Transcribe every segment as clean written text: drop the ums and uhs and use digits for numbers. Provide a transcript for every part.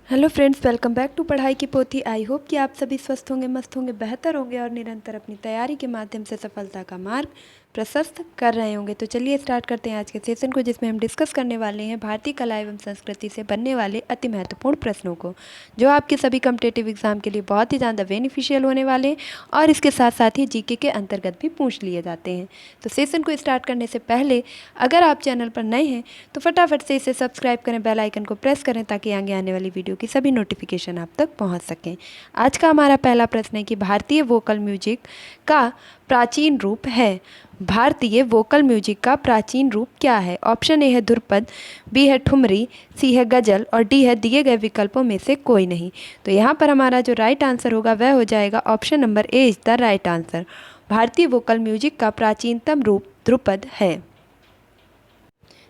Hello friends, welcome back to पढ़ाई की पोथी। आई होप कि आप सभी स्वस्थ होंगे, मस्त होंगे, बेहतर होंगे और निरंतर अपनी तैयारी के माध्यम से सफलता का मार्ग प्रशस्त कर रहे होंगे। तो चलिए स्टार्ट करते हैं आज के सेशन को, जिसमें हम डिस्कस करने वाले हैं भारतीय कला एवं संस्कृति से बनने वाले अति महत्वपूर्ण प्रश्नों को, जो आपके सभी कॉम्पिटिटिव एग्जाम के लिए बहुत ही ज़्यादा बेनिफिशियल होने वाले हैं और इसके साथ साथ ही जीके के अंतर्गत भी पूछ लिए जाते हैं। तो सेशन को स्टार्ट करने से पहले अगर आप चैनल पर नए हैं तो फटाफट से इसे सब्सक्राइब करें, बेल आइकन को प्रेस करें ताकि आगे आने वाली वीडियो की सभी नोटिफिकेशन आप तक पहुंच सकें। आज का हमारा पहला प्रश्न है कि भारतीय वोकल म्यूजिक का प्राचीन रूप है। भारतीय वोकल म्यूजिक का प्राचीन रूप क्या है? ऑप्शन ए है ध्रुपद, बी है ठुमरी, सी है गजल और डी है दिए गए विकल्पों में से कोई नहीं। तो यहाँ पर हमारा जो राइट आंसर होगा वह हो जाएगा option number A is the right answer. भारतीय वोकल म्यूजिक का प्राचीनतम रूप ध्रुपद है।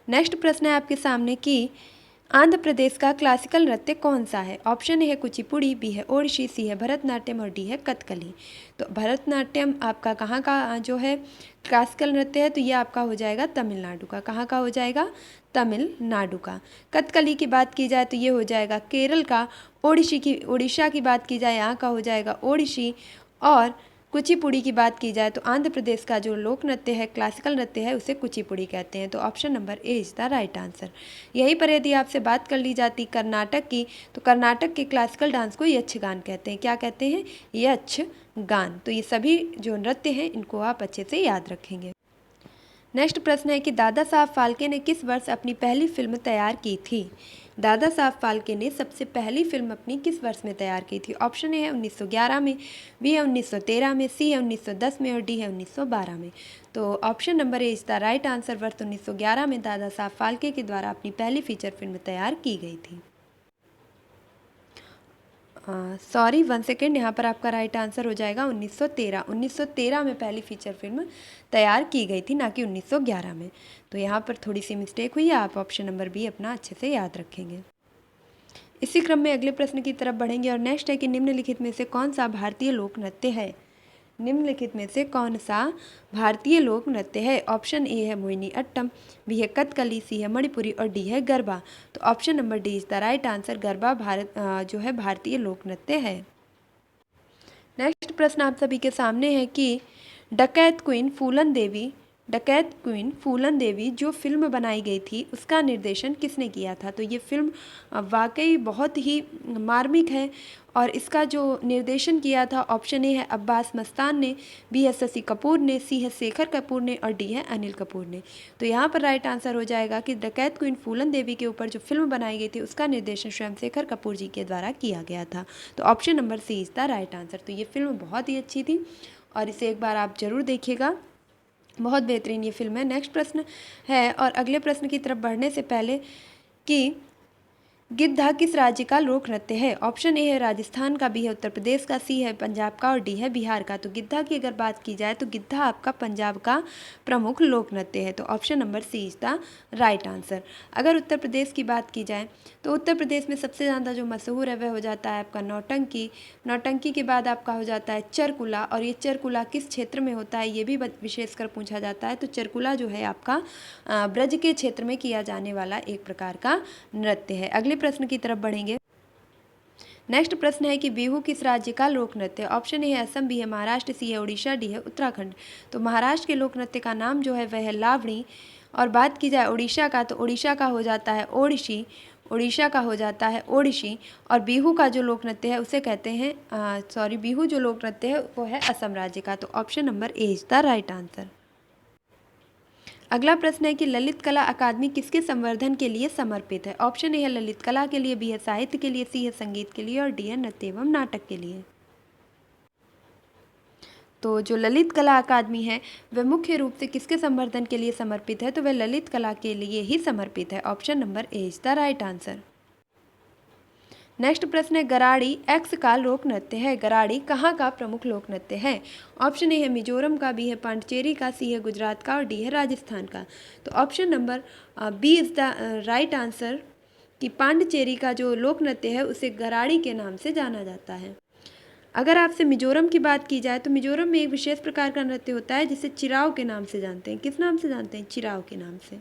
नेक्स्ट प्रश्न है आपके सामने कि आंध्र प्रदेश का क्लासिकल नृत्य कौन सा है? ऑप्शन ए है कुचिपुड़ी, बी है ओडिसी, सी है भरतनाट्यम और डी है कथकली। तो भरतनाट्यम आपका कहाँ का जो है क्लासिकल नृत्य है, तो ये आपका हो जाएगा तमिलनाडु का। कहाँ का हो जाएगा? तमिलनाडु का। कथकली की बात की जाए तो ये हो जाएगा केरल का। उड़ीसा की बात की जाए यहाँ का हो जाएगा ओडिसी। और कुचिपुड़ी की बात की जाए तो आंध्र प्रदेश का जो लोक नृत्य है, क्लासिकल नृत्य है, उसे कुचिपुड़ी कहते हैं। तो option number A is the right answer. यहीं पर यदि आपसे बात कर ली जाती कर्नाटक की, तो कर्नाटक के क्लासिकल डांस को यक्षगान कहते हैं। क्या कहते हैं? यक्षगान। तो ये सभी जो नृत्य हैं इनको आप अच्छे से याद रखेंगे। नेक्स्ट प्रश्न है कि दादा साहब फाल्के ने किस वर्ष अपनी पहली फिल्म तैयार की थी? दादा साहब फाल्के ने सबसे पहली फिल्म अपनी किस वर्ष में तैयार की थी? ऑप्शन ए है 1911 में, बी है 1913 में, सी है 1910 में और डी है 1912 में। तो option number A is the right answer. वर्ष 1911 में दादा साहब फाल्के के द्वारा अपनी पहली फीचर फिल्म तैयार की गई थी। सॉरी, 1 सेकेंड, यहाँ पर आपका राइट आंसर हो जाएगा 1913। 1913 में पहली फीचर फिल्म तैयार की गई थी, ना कि 1911 में। तो यहाँ पर थोड़ी सी मिस्टेक हुई है, आप ऑप्शन नंबर बी अपना अच्छे से याद रखेंगे। इसी क्रम में अगले प्रश्न की तरफ बढ़ेंगे और नेक्स्ट है कि निम्नलिखित में से कौन सा भारतीय लोक नृत्य है? निम्नलिखित में से कौन सा भारतीय लोक नृत्य है? ऑप्शन ए है मोहिनी अट्टम, बी है कथकली, सी है मणिपुरी और डी है गरबा। तो option number D is the right answer. Garba जो है भारतीय लोक नृत्य है। नेक्स्ट प्रश्न आप सभी के सामने है कि डकैत क्वीन फूलन देवी जो फिल्म बनाई गई थी उसका निर्देशन किसने किया था? तो ये फिल्म वाकई बहुत ही मार्मिक है और इसका जो निर्देशन किया था ऑप्शन ए है अब्बास मस्तान ने, बी है शशि कपूर ने, सी है शेखर कपूर ने और डी है अनिल कपूर ने। तो यहाँ पर राइट आंसर हो जाएगा कि डकैत क्वीन फूलन देवी के ऊपर जो फिल्म बनाई गई थी उसका निर्देशन स्वयं शेखर कपूर जी के द्वारा किया गया था। तो option number C is the right answer. तो ये फिल्म बहुत ही अच्छी थी और इसे एक बार आप जरूर देखिएगा, बहुत बेहतरीन ये फिल्म है। नेक्स्ट प्रश्न है और अगले प्रश्न की तरफ बढ़ने से पहले कि गिद्धा किस राज्य का लोक नृत्य है? ऑप्शन ए है राजस्थान का, बी है उत्तर प्रदेश का, सी है पंजाब का और डी है बिहार का। तो गिद्धा की अगर बात की जाए तो गिद्धा आपका पंजाब का प्रमुख लोक नृत्य है। तो option number C is the right answer. अगर उत्तर प्रदेश की बात की जाए तो उत्तर प्रदेश में सबसे ज़्यादा जो मशहूर है वह हो जाता है आपका नौटंकी। नौटंकी के बाद आपका हो जाता है चरकुला, और ये चरकुला किस क्षेत्र में होता है ये भी विशेषकर पूछा जाता है। तो चरकुला जो है आपका ब्रज के क्षेत्र में किया जाने वाला एक प्रकार का नृत्य है। अगले प्रश्न की तरफ बढ़ेंगे। नेक्स्ट प्रश्न है कि बिहू किस राज्य का लोक नृत्य? ऑप्शन ए है असम, बी है महाराष्ट्र, सी है उड़ीसा, डी है उत्तराखंड। तो महाराष्ट्र के लोक नृत्य का नाम जो है वह है लावणी, और बात की जाए उड़ीसा का तो उड़ीसा का हो जाता है ओडिसी, उड़ीसा का हो जाता है ओडिसी। और बिहू का जो लोक नृत्य है उसे कहते हैं बिहू जो लोक नृत्य है वो है असम राज्य का। तो option number A is the right answer. अगला प्रश्न है कि ललित कला अकादमी किसके संवर्धन के लिए समर्पित है? ऑप्शन ए है ललित कला के लिए, बी है साहित्य के लिए, सी है संगीत के लिए और डी है नृत्य एवं नाटक के लिए। तो जो ललित कला अकादमी है वह मुख्य रूप से किसके संवर्धन के लिए समर्पित है? तो वह ललित कला के लिए ही समर्पित है। Option number A is the right answer. Next प्रश्न है गराड़ी एक्स का लोक नृत्य है। गराड़ी कहाँ का प्रमुख लोक नृत्य है? ऑप्शन ए है मिजोरम का, बी है पांडिचेरी का, सी है गुजरात का और डी है राजस्थान का। तो option number B is the right answer कि पांडिचेरी का जो लोक नृत्य है उसे गराड़ी के नाम से जाना जाता है। अगर आपसे मिजोरम की बात की जाए तो मिजोरम में एक विशेष प्रकार का नृत्य होता है जिसे चिराव के नाम से जानते हैं। किस नाम से जानते हैं? चिराव के नाम से।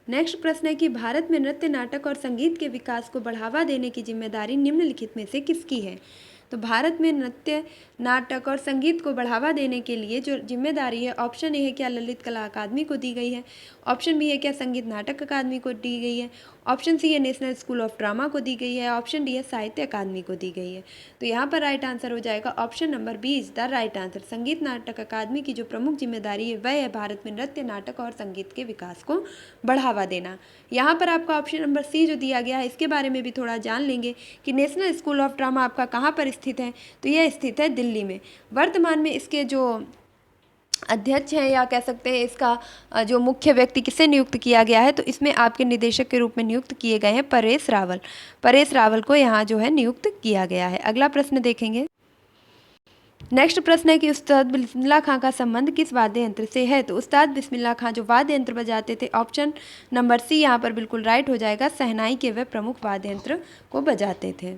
नेक्स्ट प्रश्न है कि भारत में नृत्य, नाटक और संगीत के विकास को बढ़ावा देने की जिम्मेदारी निम्नलिखित में से किसकी है? तो भारत में नृत्य, नाटक और संगीत को बढ़ावा देने के लिए जो जिम्मेदारी है, ऑप्शन ए है क्या ललित कला अकादमी को दी गई है, ऑप्शन बी है क्या संगीत नाटक अकादमी को दी गई है, ऑप्शन सी है नेशनल स्कूल ऑफ ड्रामा को दी गई है, ऑप्शन डी है साहित्य अकादमी को दी गई है। तो यहाँ पर राइट आंसर हो जाएगा option number B is the right answer. Sangeet Natak अकादमी की जो प्रमुख जिम्मेदारी है वह है भारत में नृत्य, नाटक और संगीत के विकास को बढ़ावा देना। यहाँ पर आपका ऑप्शन नंबर सी जो दिया गया है इसके बारे में भी थोड़ा जान लेंगे कि नेशनल स्कूल ऑफ ड्रामा आपका कहाँ पर स्थित है, तो यह स्थित है दिल्ली में। वर्तमान में इसके जो अध्यक्ष हैं या कह सकते हैं इसका जो मुख्य व्यक्ति किसे नियुक्त किया गया है, तो इसमें आपके निदेशक के रूप में नियुक्त किए गए हैं परेश रावल। परेश रावल को यहाँ जो है नियुक्त किया गया है। अगला प्रश्न देखेंगे। नेक्स्ट प्रश्न है कि उस्ताद बिस्मिल्लाह खां का संबंध किस वाद्य यंत्र से है? तो उस्ताद बिस्मिल्लाह खां जो वाद्य यंत्र बजाते थे, ऑप्शन नंबर सी यहाँ पर बिल्कुल राइट हो जाएगा, शहनाई के वे प्रमुख वाद्य यंत्र को बजाते थे।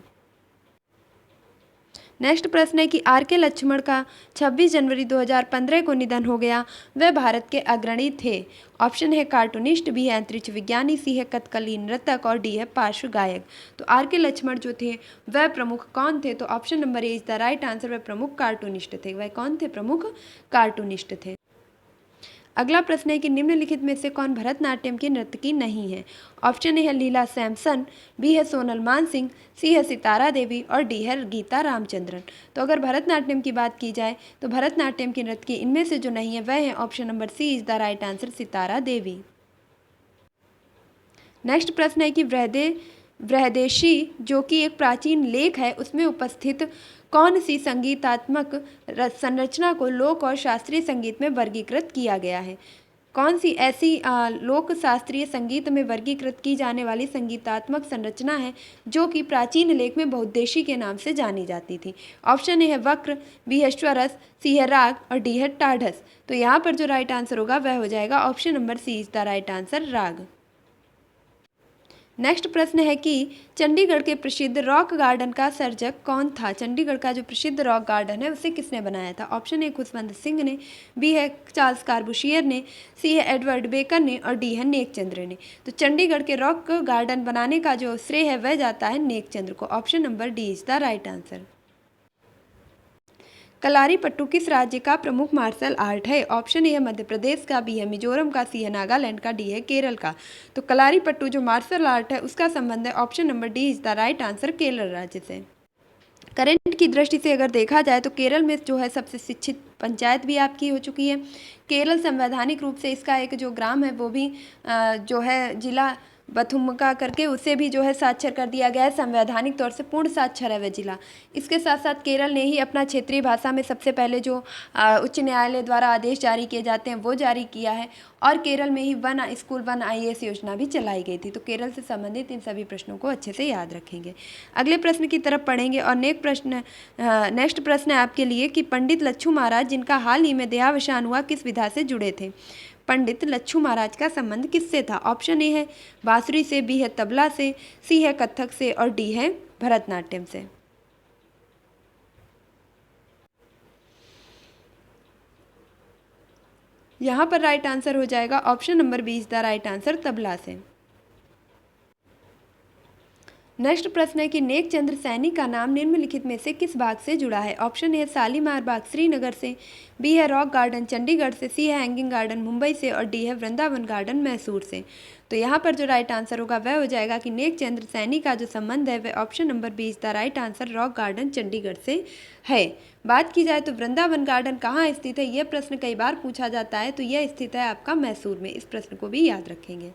नेक्स्ट प्रश्न है कि आर के लक्ष्मण का 26 जनवरी 2015 को निधन हो गया, वह भारत के अग्रणी थे। ऑप्शन है कार्टूनिस्ट, बी है अंतरिक्ष विज्ञानी, सी है कथकली नर्तक और डी है पार्श्व गायक। तो आर के लक्ष्मण जो थे वह प्रमुख कौन थे? तो option number A is the right answer, वह प्रमुख कार्टूनिस्ट थे। वह कौन थे? प्रमुख कार्टूनिस्ट थे। अगला प्रश्न है कि निम्नलिखित में से कौन भरतनाट्यम की नर्तकी नहीं है? ऑप्शन ए है लीला सैमसन, बी है सोनल मानसिंह, सी है सितारा देवी और डी है गीता रामचंद्रन। तो अगर भरतनाट्यम की बात की जाए तो भरतनाट्यम की नर्तकी इनमें से जो नहीं है वह है option number C is the right answer, Sitara Devi. Next प्रश्न है कि बृहदेशी जो कि एक प्राचीन लेख है उसमें उपस्थित कौन सी संगीतात्मक संरचना को लोक और शास्त्रीय संगीत में वर्गीकृत किया गया है? कौन सी ऐसी लोक शास्त्रीय संगीत में वर्गीकृत की जाने वाली संगीतात्मक संरचना है जो कि प्राचीन लेख में बहुउद्देशीय के नाम से जानी जाती थी? ऑप्शन ए है वक्र, बी है स्वरस, सी है राग और डी है टाढ़स। तो यहाँ पर जो राइट आंसर होगा वह हो जाएगा option number C is the right answer, राग। नेक्स्ट प्रश्न है कि चंडीगढ़ के प्रसिद्ध रॉक गार्डन का सर्जक कौन था? चंडीगढ़ का जो प्रसिद्ध रॉक गार्डन है उसे किसने बनाया था? ऑप्शन ए खुशवंत सिंह ने, बी है चार्ल्स कार्बुशियर ने, सी है एडवर्ड बेकर ने और डी है नेकचंद्र ने। तो चंडीगढ़ के रॉक गार्डन बनाने का जो श्रेय है वह जाता है नेकचंद्र को। Option number D is the right answer. Kalaripattu किस राज्य का प्रमुख मार्शल आर्ट है? ऑप्शन ए है मध्य प्रदेश का, बी है मिजोरम का, सी है नागालैंड का, डी है केरल का। तो कलारीपट्टू जो मार्शल आर्ट है उसका संबंध है option number D is the right answer, Kerala राज्य से। करंट की दृष्टि से अगर देखा जाए तो केरल में जो है सबसे शिक्षित पंचायत भी आपकी हो चुकी है। केरल संवैधानिक रूप से इसका एक जो ग्राम है वो भी जो है जिला बथुमका करके उसे भी जो है साक्षर कर दिया गया है। संवैधानिक तौर से पूर्ण साक्षर है वह जिला। इसके साथ साथ केरल ने ही अपना क्षेत्रीय भाषा में सबसे पहले जो उच्च न्यायालय द्वारा आदेश जारी किए जाते हैं वो जारी किया है और केरल में ही वन स्कूल 1 IAS योजना भी चलाई गई थी। तो केरल से संबंधित इन सभी प्रश्नों को अच्छे से याद रखेंगे। अगले प्रश्न की तरफ पढ़ेंगे और नेक्स्ट प्रश्न है आपके लिए कि पंडित लच्छू महाराज जिनका हाल ही में देहावसान हुआ किस विधा से जुड़े थे? पंडित लच्छू महाराज का संबंध किससे था? ऑप्शन ए है बांसुरी से, बी है तबला से, सी है कथक से और डी है भरतनाट्यम से। यहाँ पर राइट आंसर हो जाएगा option number B is the right answer, तबला से। नेक्स्ट प्रश्न है कि नेकचंद्र सैनी का नाम निम्नलिखित में से किस बाग से जुड़ा है? ऑप्शन है शालीमार बाग श्रीनगर से, बी है रॉक गार्डन चंडीगढ़ से, सी है हैंगिंग गार्डन मुंबई से और डी है वृंदावन गार्डन मैसूर से। तो यहाँ पर जो राइट आंसर होगा वह हो जाएगा कि नेकचंद्र सैनी का जो संबंध है वह option number B is the right answer, rock garden Chandigarh से है। बात की जाए तो वृंदावन गार्डन कहाँ स्थित है, यह प्रश्न कई बार पूछा जाता है। तो यह स्थित है आपका मैसूर में। इस प्रश्न को भी याद रखेंगे।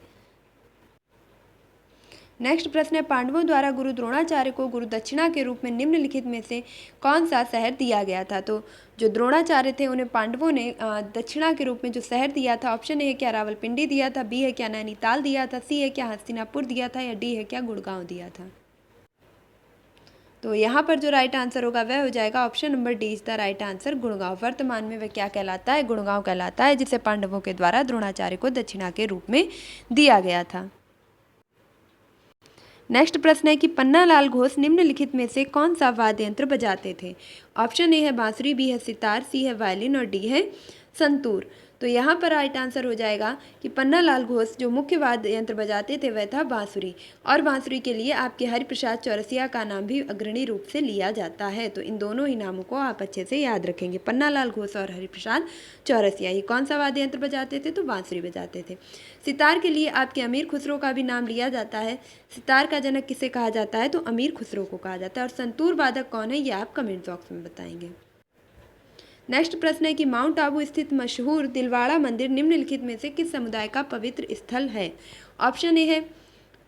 नेक्स्ट प्रश्न है पांडवों द्वारा गुरु द्रोणाचार्य को गुरु दक्षिणा के रूप में निम्नलिखित में से कौन सा शहर दिया गया था? तो जो द्रोणाचार्य थे उन्हें पांडवों ने दक्षिणा के रूप में जो शहर दिया था, ऑप्शन ए है क्या रावलपिंडी दिया था, बी है क्या नैनीताल दिया था, सी है क्या हस्तिनापुर दिया था या डी है क्या गुड़गांव दिया था? तो यहाँ पर जो राइट आंसर होगा वह हो जाएगा option number D is the right answer, Gurgaon. वर्तमान में वह क्या कहलाता है? गुड़गांव कहलाता है, जिसे पांडवों के द्वारा द्रोणाचार्य को दक्षिणा के रूप में दिया गया था। नेक्स्ट प्रश्न है कि पन्नालाल घोष निम्नलिखित में से कौन सा वाद्य यंत्र बजाते थे? ऑप्शन ए है बांसुरी, बी है सितार, सी है वायलिन और डी है संतूर। तो यहाँ पर राइट आंसर हो जाएगा कि पन्नालाल घोष जो मुख्य वाद्य यंत्र बजाते थे वह था बांसुरी, और बांसुरी के लिए आपके हरिप्रसाद चौरसिया का नाम भी अग्रणी रूप से लिया जाता है। तो इन दोनों ही नामों को आप अच्छे से याद रखेंगे, पन्नालाल घोष और हरिप्रसाद चौरसिया। ये कौन सा वाद्य यंत्र बजाते थे? तो बांसुरी बजाते थे। सितार के लिए आपके अमीर खुसरो का भी नाम लिया जाता है। सितार का जनक किसे कहा जाता है? तो अमीर खुसरो को कहा जाता है। और संतूर वादक कौन है? ये आप कमेंट बॉक्स में बताएंगे। नेक्स्ट प्रश्न है कि माउंट आबू स्थित मशहूर दिलवाड़ा मंदिर निम्नलिखित में से किस समुदाय का पवित्र स्थल है? ऑप्शन ए है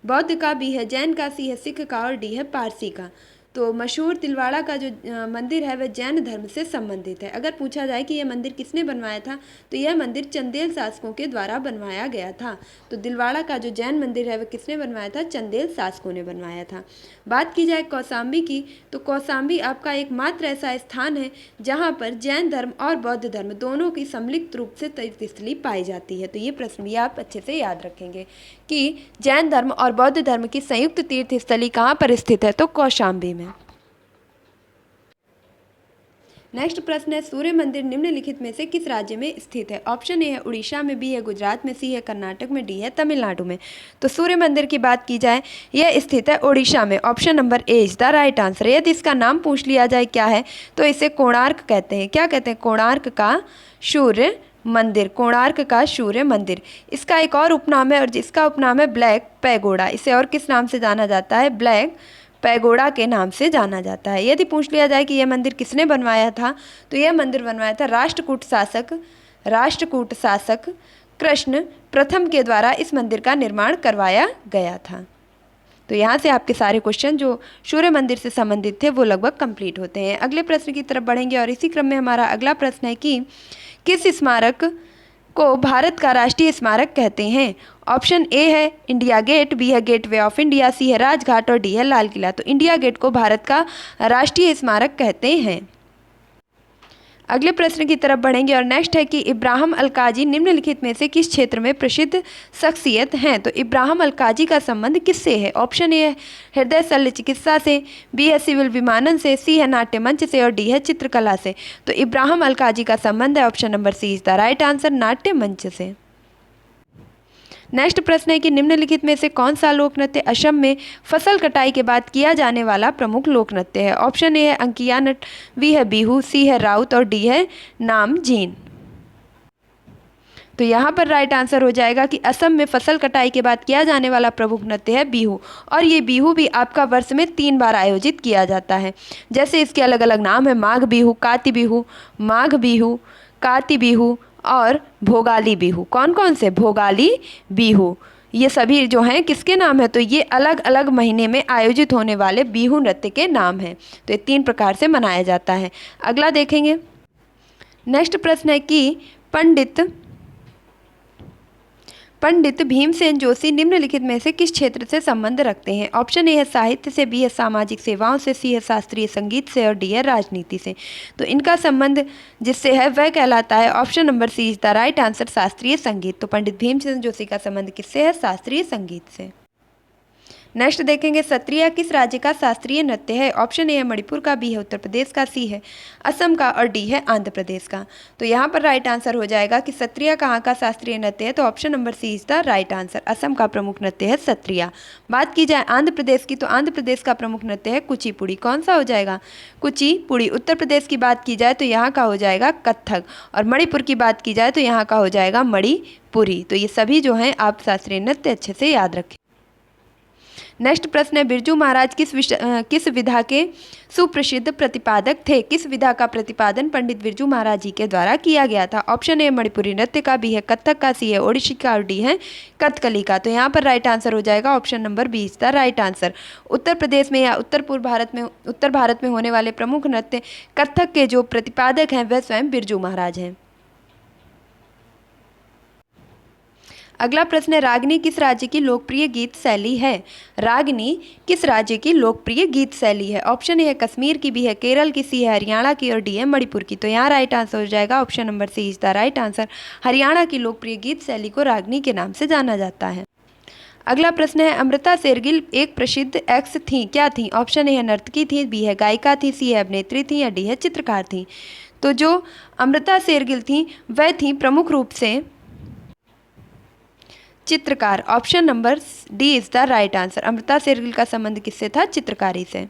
बौद्ध का, बी है जैन का, सी है सिख का और डी है पारसी का। तो मशहूर तिलवाड़ा का जो मंदिर है वह जैन धर्म से संबंधित है। अगर पूछा जाए कि यह मंदिर किसने बनवाया था, तो यह मंदिर चंदेल शासकों के द्वारा बनवाया गया था। तो दिलवाड़ा का जो जैन मंदिर है वह किसने बनवाया था? चंदेल शासकों ने बनवाया था। बात की जाए कौसाम्बी की, तो कौसाम्बी आपका एकमात्र ऐसा स्थान है जहाँ पर जैन धर्म और बौद्ध धर्म दोनों की सम्मिलित रूप से तीर्थस्थली पाई जाती है। तो ये प्रश्न भी आप अच्छे से याद रखेंगे कि जैन धर्म और बौद्ध धर्म की संयुक्त तीर्थस्थली कहाँ पर स्थित है? तो कौशाम्बी में। नेक्स्ट प्रश्न है सूर्य मंदिर निम्नलिखित में से किस राज्य में स्थित है? ऑप्शन ए है उड़ीसा में, बी है गुजरात में, सी है कर्नाटक में, डी है तमिलनाडु में। तो सूर्य मंदिर की बात की जाए यह स्थित है उड़ीसा में। Option number A is the right answer. यदि इसका नाम पूछ लिया जाए क्या है, तो इसे कोणार्क कहते हैं। क्या कहते हैं? कोणार्क का सूर्य मंदिर, कोणार्क का सूर्य मंदिर। इसका एक और उपनाम है और जिसका उपनाम है ब्लैक पैगोडा। इसे और किस नाम से जाना जाता है? ब्लैक पैगोडा के नाम से जाना जाता है। यदि पूछ लिया जाए कि यह मंदिर किसने बनवाया था, तो यह मंदिर बनवाया था राष्ट्रकूट शासक कृष्ण प्रथम के द्वारा इस मंदिर का निर्माण करवाया गया था। तो यहाँ से आपके सारे क्वेश्चन जो सूर्य मंदिर से संबंधित थे वो लगभग कंप्लीट होते हैं। अगले प्रश्न की तरफ बढ़ेंगे और इसी क्रम में हमारा अगला प्रश्न है कि किस स्मारक को भारत का राष्ट्रीय स्मारक कहते हैं? ऑप्शन ए है इंडिया गेट, बी है गेटवे ऑफ इंडिया, सी है राजघाट और डी है लाल किला। तो इंडिया गेट को भारत का राष्ट्रीय स्मारक कहते हैं। अगले प्रश्न की तरफ बढ़ेंगे और नेक्स्ट है कि इब्राहिम अलकाजी निम्नलिखित में से किस क्षेत्र में प्रसिद्ध शख्सियत हैं? तो इब्राहिम अलकाजी का संबंध किससे है? ऑप्शन ए है हृदय शल्य चिकित्सा से, बी है सिविल विमानन से, सी है नाट्य मंच से और डी है चित्रकला से। तो इब्राहिम अलकाजी का संबंध है option number C is the right answer, नाट्य मंच से। नेक्स्ट प्रश्न है कि निम्नलिखित में से कौन सा लोक नृत्य असम में फसल कटाई के बाद किया जाने वाला प्रमुख लोक नृत्य है? ऑप्शन ए है अंकिया नट, बी है बिहू, सी है राउत और डी है नामजीन। तो यहाँ पर राइट आंसर हो जाएगा कि असम में फसल कटाई के बाद किया जाने वाला प्रमुख नृत्य है बिहू। और ये बिहू भी आपका वर्ष में 3 बार आयोजित किया जाता है। जैसे इसके अलग अलग नाम है माघ बिहू, काती बिहू, माघ बिहू, काती बिहू और भोगाली बिहू। कौन कौन से? भोगाली बिहू। ये सभी जो हैं किसके नाम है? तो ये अलग अलग महीने में आयोजित होने वाले बिहू नृत्य के नाम हैं। तो ये 3 प्रकार से मनाया जाता है। अगला देखेंगे। नेक्स्ट प्रश्न है कि पंडित भीमसेन जोशी निम्नलिखित में से किस क्षेत्र से संबंध रखते हैं? ऑप्शन ए है साहित्य से, बी है सामाजिक सेवाओं से, सी है शास्त्रीय संगीत से और डी है राजनीति से। तो इनका संबंध जिससे है वह कहलाता है option number C is the right answer, शास्त्रीय संगीत। तो पंडित भीमसेन जोशी का संबंध किससे है? शास्त्रीय संगीत से। नेक्स्ट देखेंगे सत्रिया किस राज्य का शास्त्रीय नृत्य है? ऑप्शन ए है मणिपुर का, बी है उत्तर प्रदेश का, सी है असम का और डी है आंध्र प्रदेश का। तो यहाँ पर राइट आंसर हो जाएगा कि सत्रिया कहाँ का शास्त्रीय नृत्य है? तो option number C is the right answer, Assam का प्रमुख नृत्य है सत्रिया। बात की जाए आंध्र प्रदेश की, तो आंध्र प्रदेश का प्रमुख नृत्य है कुचिपुड़ी। कौन सा हो जाएगा? कुचिपुड़ी। उत्तर प्रदेश की बात की जाए तो यहाँ का हो जाएगा कत्थक और मणिपुर की बात की जाए तो यहाँ का हो जाएगा मणिपुरी। तो ये सभी जो हैं आप शास्त्रीय नृत्य अच्छे से याद रखें। नेक्स्ट प्रश्न है बिरजू महाराज किस विधा के सुप्रसिद्ध प्रतिपादक थे? किस विधा का प्रतिपादन पंडित बिरजू महाराज जी के द्वारा किया गया था? ऑप्शन ए मणिपुरी नृत्य का, बी है कथक का, सी है ओडिसी का और डी है कथकली का। तो यहाँ पर राइट आंसर हो जाएगा option number B is the right answer. Uttar Pradesh में या उत्तर भारत में होने वाले प्रमुख नृत्य कथक के जो प्रतिपादक हैं वह स्वयं बिरजू महाराज हैं। अगला प्रश्न है रागिनी किस राज्य की लोकप्रिय गीत शैली है? रागिनी किस राज्य की लोकप्रिय गीत शैली है? ऑप्शन ए है कश्मीर की, बी है केरल की, सी है हरियाणा की और डी है मणिपुर की। तो यहाँ राइट आंसर हो जाएगा option number C is the right answer. Haryana की लोकप्रिय गीत शैली को रागिनी के नाम से जाना जाता है। अगला प्रश्न है, अमृता शेरगिल एक प्रसिद्ध एक्स थी, क्या थी? ऑप्शन ए है नर्तकी थी, बी है गायिका थी, सी है अभिनेत्री थी या डी है चित्रकार थी। तो जो अमृता शेरगिल थी वह थी प्रमुख रूप से चित्रकार। Option number D is the right answer. Amrita Shergil का संबंध किससे था? चित्रकारी से।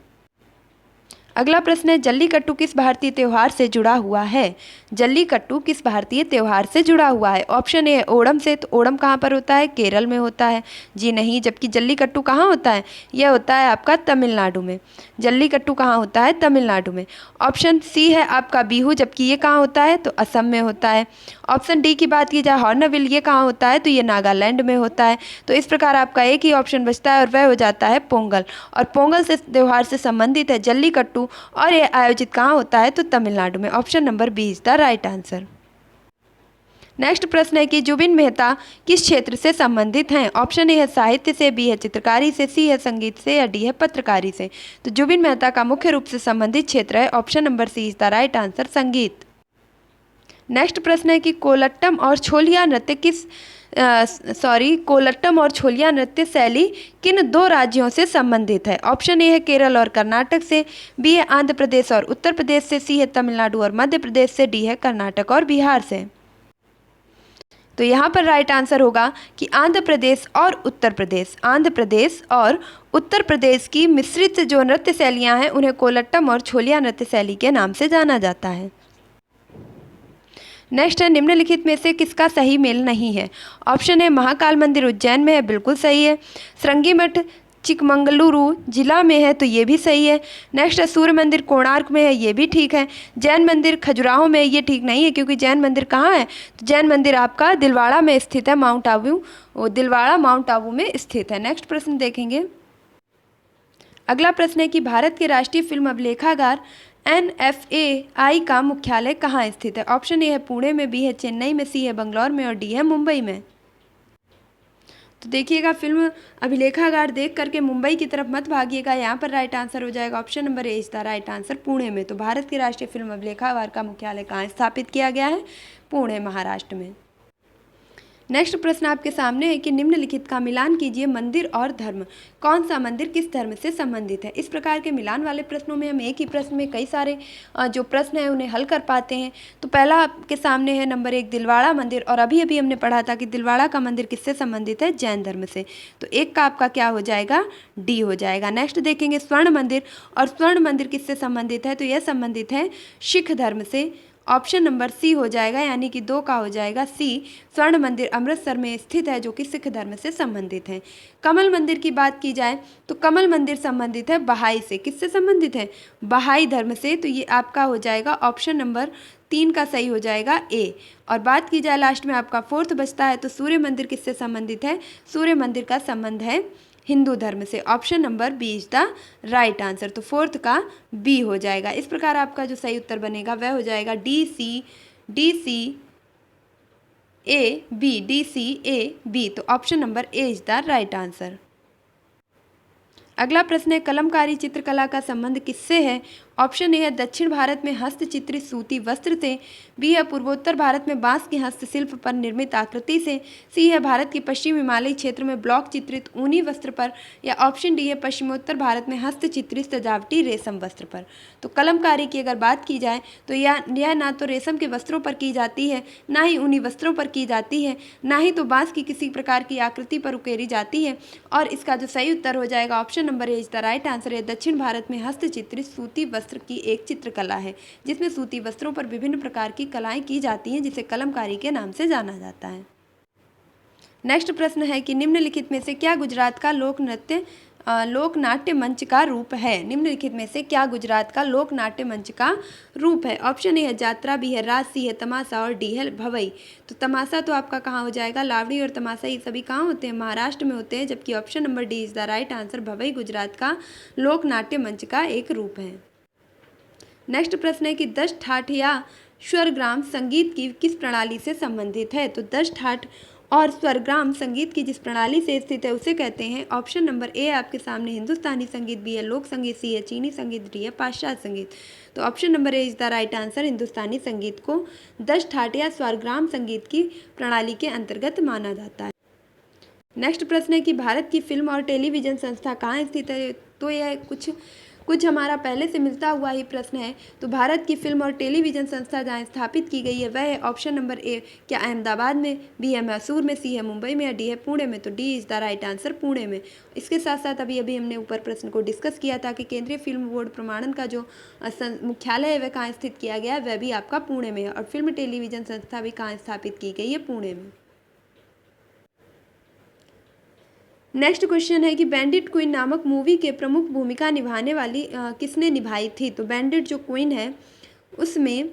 अगला प्रश्न है, जल्लीकट्टू किस भारतीय त्यौहार से जुड़ा हुआ है? जल्लीकट्टू किस भारतीय त्यौहार से जुड़ा हुआ है? ऑप्शन ए है ओणम से। तो ओणम कहाँ पर होता है? केरल में होता है। जी नहीं, जबकि जल्लीकट्टू कहाँ होता है? यह होता है आपका तमिलनाडु में। जल्लीकट्टू कहाँ होता है? तमिलनाडु में। ऑप्शन सी है आपका बिहू, जबकि ये कहाँ होता है? तो असम में होता है। ऑप्शन डी की बात की जाए हॉर्नबिल, ये कहाँ होता है? तो ये नागालैंड में होता है। तो इस प्रकार आपका एक ही ऑप्शन बचता है और वह हो जाता है पोंगल। और पोंगल से त्यौहार से संबंधित है जल्लीकट्टू और यह आयोजित कहाँ होता है? तो तमिलनाडु में। Option number B is the right answer. Next प्रश्न है कि जुबिन मेहता किस क्षेत्र से संबंधित हैं? ऑप्शन ए है साहित्य से, बी है चित्रकारी से, सी है संगीत से या डी है पत्रकारी से। तो जुबिन मेहता का मुख्य रूप से संबंधित क्षेत्र है option number C is the right answer, संगीत। नेक्स्ट प्रश्न है कि कोलट्टम और छोलिया नृत्य कोलट्टम और छोलिया नृत्य शैली किन दो राज्यों से संबंधित है? ऑप्शन ए है केरल और कर्नाटक से, बी है आंध्र प्रदेश और उत्तर प्रदेश से, सी है तमिलनाडु और मध्य प्रदेश से, डी है कर्नाटक और बिहार से। तो यहाँ पर राइट आंसर होगा कि आंध्र प्रदेश और उत्तर प्रदेश। आंध्र प्रदेश और उत्तर प्रदेश की मिश्रित जो नृत्य शैलियाँ हैं उन्हें कोलट्टम और छोलिया नृत्य शैली के नाम से जाना जाता है। नेक्स्ट है, निम्नलिखित में से किसका सही मेल नहीं है? ऑप्शन है महाकाल मंदिर उज्जैन में है, बिल्कुल सही है। श्रृंगी मठ चिकमंगलुरु जिला में है, तो ये भी सही है। नेक्स्ट है, सूर्य मंदिर कोणार्क में है, ये भी ठीक है। जैन मंदिर खजुराहो में, ये ठीक नहीं है क्योंकि जैन मंदिर कहाँ है? तो जैन मंदिर आपका दिलवाड़ा में स्थित है, माउंट आबू, दिलवाड़ा माउंट आबू में स्थित है। नेक्स्ट प्रश्न देखेंगे। अगला प्रश्न है कि भारत के राष्ट्रीय फिल्म अभिलेखागार NFAI का मुख्यालय कहाँ स्थित है? ऑप्शन ए है पुणे में, बी है चेन्नई में, सी है बंगलौर में और डी है मुंबई में। तो देखिएगा, फिल्म अभिलेखागार देख करके मुंबई की तरफ मत भागिएगा, यहाँ पर राइट आंसर हो जाएगा option number A is the right answer, Pune में। तो भारत के राष्ट्रीय फिल्म अभिलेखागार का मुख्यालय कहाँ स्थापित किया गया है? पुणे, महाराष्ट्र में। नेक्स्ट प्रश्न आपके सामने है कि निम्नलिखित का मिलान कीजिए, मंदिर और धर्म। कौन सा मंदिर किस धर्म से संबंधित है? इस प्रकार के मिलान वाले प्रश्नों में हम एक ही प्रश्न में कई सारे जो प्रश्न हैं उन्हें हल कर पाते हैं। तो पहला आपके सामने है नंबर 1 दिलवाड़ा मंदिर, और अभी अभी हमने पढ़ा था कि दिलवाड़ा का मंदिर किससे संबंधित है? जैन धर्म से। तो एक का आपका क्या हो जाएगा? डी हो जाएगा। नेक्स्ट देखेंगे स्वर्ण मंदिर, और स्वर्ण मंदिर किससे संबंधित है? तो यह संबंधित है सिख धर्म से। ऑप्शन नंबर सी हो जाएगा, यानी कि 2 का हो जाएगा सी। स्वर्ण मंदिर अमृतसर में स्थित है जो कि सिख धर्म से संबंधित है। कमल मंदिर की बात की जाए तो कमल मंदिर संबंधित है बहाई से। किससे संबंधित है? बहाई धर्म से। तो ये आपका हो जाएगा ऑप्शन नंबर 3 का सही हो जाएगा ए। और बात की जाए लास्ट में आपका 4th बचता है, तो सूर्य मंदिर किससे संबंधित है? सूर्य मंदिर का संबंध है हिंदू धर्म से। Option number B is the right answer. तो 4th का बी हो जाएगा। इस प्रकार आपका जो सही उत्तर बनेगा वह हो जाएगा डी सी ए बी। तो option number A is the right answer. अगला प्रश्न है, कलमकारी चित्रकला का संबंध किससे है? ऑप्शन ए है दक्षिण भारत में हस्तचित्रित सूती वस्त्र से, बी है पूर्वोत्तर भारत में बांस के हस्तशिल्प पर निर्मित आकृति से, सी है भारत के पश्चिम हिमालयी क्षेत्र में ब्लॉक चित्रित ऊनी वस्त्र पर, या ऑप्शन डी है पश्चिमोत्तर भारत में हस्तचित्रित सजावटी रेशम वस्त्र पर। तो कलमकारी की अगर बात की जाए तो यह ना तो रेशम के वस्त्रों पर की जाती है, ना ही ऊनी वस्त्रों पर की जाती है, ना ही तो बांस की किसी प्रकार की आकृति पर उकेरी जाती है। और इसका जो सही उत्तर हो जाएगा option number A is the right answer है। दक्षिण भारत में हस्तचित्रित सूती वस्त्र की एक चित्रकला है जिसमें सूती वस्त्रों पर विभिन्न प्रकार की कलाएं की जाती हैं, जिसे कलमकारी के नाम से जाना जाता है। नेक्स्ट प्रश्न है कि निम्नलिखित में से क्या गुजरात का लोकनाट्य मंच का रूप है? निम्नलिखित में से क्या गुजरात का लोकनाट्य मंच का रूप है? ऑप्शन ए है जात्रा, बी है रास, सी है तमाशा और डी है भवई। तो तमाशा तो आपका कहाँ हो जाएगा? लावड़ी और तमाशा ये सभी कहाँ होते हैं? महाराष्ट्र में होते हैं। जबकि option number D is the right answer, Bhavai Gujarat का लोकनाट्य मंच का एक रूप है। नेक्स्ट प्रश्न है कि दश ठाठ या स्वरग्राम संगीत की किस प्रणाली से संबंधित है? तो दश ठाठ और स्वरग्राम संगीत की जिस प्रणाली से स्थित है उसे कहते हैं। ऑप्शन नंबर ए आपके सामने हिंदुस्तानी संगीत, बी है लोक संगीत, सी है चीनी संगीत, डी है पाश्चात्य संगीत। तो option number A is the right answer. Hindustani संगीत को दश ठाठ या स्वरग्राम संगीत की प्रणाली के अंतर्गत माना जाता है। नेक्स्ट प्रश्न है कि भारत की फिल्म और टेलीविज़न संस्था कहाँ स्थित है। तो यह कुछ हमारा पहले से मिलता हुआ ही प्रश्न है। तो भारत की फिल्म और टेलीविज़न संस्था जहाँ स्थापित की गई है वह है ऑप्शन नंबर ए, क्या अहमदाबाद में, बी है मैसूर में, सी है मुंबई में, या डी है पुणे में। तो D is the right answer, Pune में। इसके साथ साथ अभी अभी हमने ऊपर प्रश्न को डिस्कस किया था कि केंद्रीय फिल्म बोर्ड प्रमाणन का जो मुख्यालय है वह कहाँ स्थित किया गया है, वह भी आपका पुणे में है। और फिल्म टेलीविज़न संस्था भी कहाँ स्थापित की गई है, पुणे में। नेक्स्ट क्वेश्चन है कि बैंडिट क्वीन नामक मूवी के प्रमुख भूमिका निभाने वाली किसने निभाई थी। तो बैंडिट जो क्वीन है उसमें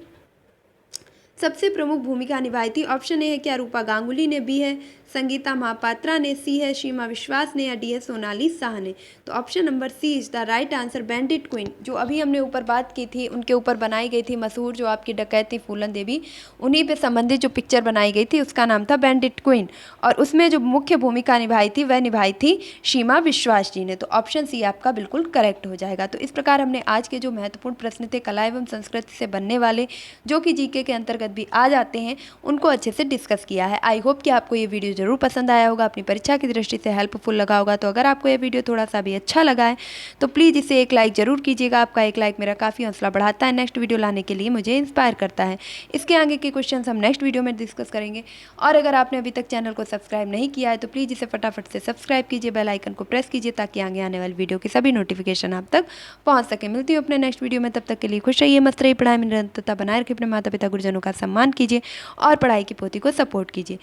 सबसे प्रमुख भूमिका निभाई थी। ऑप्शन ए है क्या रूपा गांगुली ने, बी है संगीता महापात्रा ने, सी है सीमा विश्वास ने, या डी है सोनाली शाह ने। तो option number C is the right answer, bandit queen. जो अभी हमने ऊपर बात की थी उनके ऊपर बनाई गई थी मशहूर जो आपकी डकैत थी फूलन देवी, उन्हीं पे संबंधित जो पिक्चर बनाई गई थी उसका नाम था बैंडिट क्वीन। और उसमें जो मुख्य भूमिका निभाई थी वह निभाई थी सीमा विश्वास जी ने। तो ऑप्शन सी आपका बिल्कुल करेक्ट हो जाएगा। तो इस प्रकार हमने आज के जो महत्वपूर्ण प्रश्न थे कला एवं संस्कृति से बनने वाले, जो कि जीके के अंतर्गत भी आ जाते हैं, उनको अच्छे से डिस्कस किया है। आई होप कि आपको ये वीडियो जरूर पसंद आया होगा, अपनी परीक्षा की दृष्टि से हेल्पफुल लगा होगा। तो अगर आपको ये वीडियो थोड़ा सा भी अच्छा लगा है तो प्लीज़ इसे एक लाइक जरूर कीजिएगा। आपका एक लाइक मेरा काफ़ी हौसला बढ़ाता है, नेक्स्ट वीडियो लाने के लिए मुझे इंस्पायर करता है। इसके आगे के क्वेश्चन हम नेक्स्ट वीडियो में डिस्कस करेंगे। और अगर आपने अभी तक चैनल को सब्सक्राइब नहीं किया है तो प्लीज़ इसे फटाफट से सब्सक्राइब कीजिए, बेल आइकन को प्रेस कीजिए ताकि आगे आने वाली वीडियो की सभी नोटिफिकेशन आप तक पहुँच सके। मिलती हूँ अपने नेक्स्ट वीडियो में, तब तक के लिए खुश रहिए, मस्त रहिए, पढ़ाई में निरंतरता बनाए रखिए, अपने माता पिता गुरुजनों का सम्मान कीजिए और पढ़ाई की पोथी को सपोर्ट कीजिए।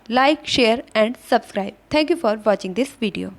Like, share and subscribe. Thank you for watching this video.